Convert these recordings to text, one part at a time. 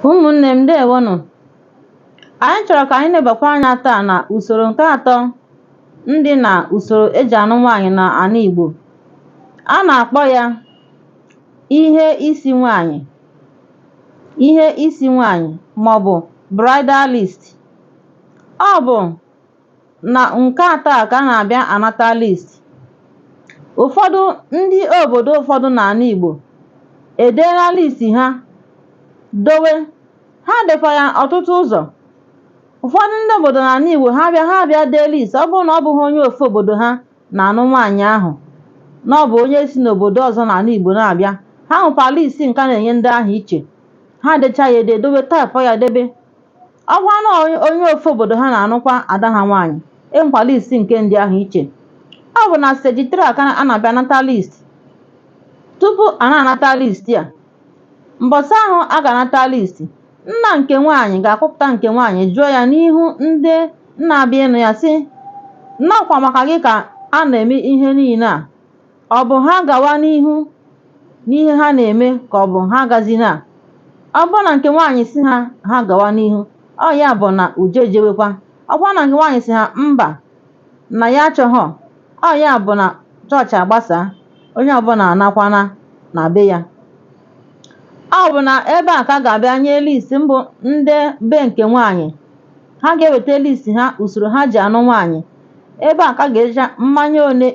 Ụmụnne m ndewonu. Anyị chọrọ ka anyị lebakwa anya taa na usoro nke atọ ndị na usoro eji anụ nwaanyị na ala Igbo. A na-akpọ ya ihe isi nwaanyị, maọbụ bridal list. Ọ bụ na nke atọ a ka a na-abịa anata list. Ụfọdụ ndị obodo ụfọdụ n'ala Igbo edeela list ha dowe. Ha dekwa ya ọtụtụ ụzọ. Ụfọdụ ndị obodo n'ala Igbo ha bịa dee list. Ọ bụrụ na ọ bụghị onye ofu obodo ha na-anụ nwaanyị ahụ, na ọ bụ onye si n'obodo ọzọ n'ala Igbo na-abịa, ha nwekwa list nke a na-enye ndị ahụ iche. Ha decha ya dowe, taịpụ ya debe. Ọ bụrụ na onye ofu obodo ha na-anụkwa ada ha nwaanyị, enwekwa list nke ndị ahụ iche. Ọ bụ na steji 3 ka a na-abịa nata list. Tupu a na-anata list a, mbọsị ahụ a ga-anata list, nna nke nwaanyị ga-akpọpụta nke nwaanyị jụọ ya n'ihu ndị na-abịa ịnụ ya sị, "Nnọọkwa maka gị ka a na-eme ihe niile a. Ọ bụ ha gawa n'ihu n'ihe ha na-eme ka ọ bụ ha agazina?" Ọ bụrụ na nke nwaanyị si ha gawa n'ihu, ọ ya bụ na uje jewekwa. Ọ bụrụ na nke nwaanyị si ha mba, na ya achọghọ, ọ ya bụ na chọọchị agbasaa, onye ọbụla anakwana na be ya. Ọ bụ na ebe a ka a ga-abịa nye list mbụ ndị be nke nwaanyị. Ha ga-eweta list ha, usoro ha ji anụ nwaanyị. Ebe a ka a ga-ejecha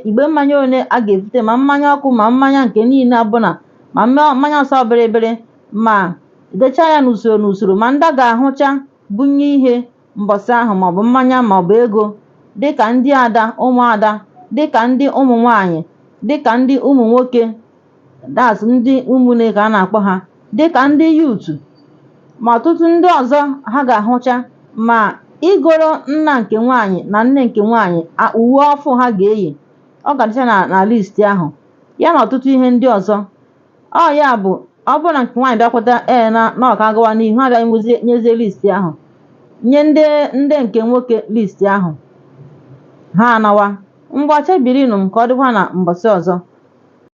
igbe mmanya one a ga-ebute, ma mmanya ọkụ ma mmanya nke niile ọbụla, ma mmanya ọsọ bịrịbịrị, ma decha ya n'usoro ma ndị ga-ahụcha bunye ihe mbọsị ahụ, maọbụ mmanya maọbụ ego, dịka ndị ada, ụmụada, dịka ndị ụmụ nwaanyị, dịka ndị ụmụ nwoke, that's ndị ụmụnne ka a na-akpọ ha, dịka ndị yuutu, ma ọtụtụ ndị ọzọ ha ga-ahụcha, ma igoro nna nke nwaanyị na nne nke nwaanyị uwe ọfụ ha ga-eyi. Ọ ga-adịcha na list ahụ, ya na ọtụtụ ihe ndị ọzọ. Ọ ya bụ, ọ bụrụ na nke nwaanyị bịakwata na ọ ka gawa n'ihu, ha bịa nyezie list ahụ, nye ndị nke nwoke list ahụ, ha anawa. Ngwa chebirinụ m ka ọ dịkwa na mbọsị ọzọ.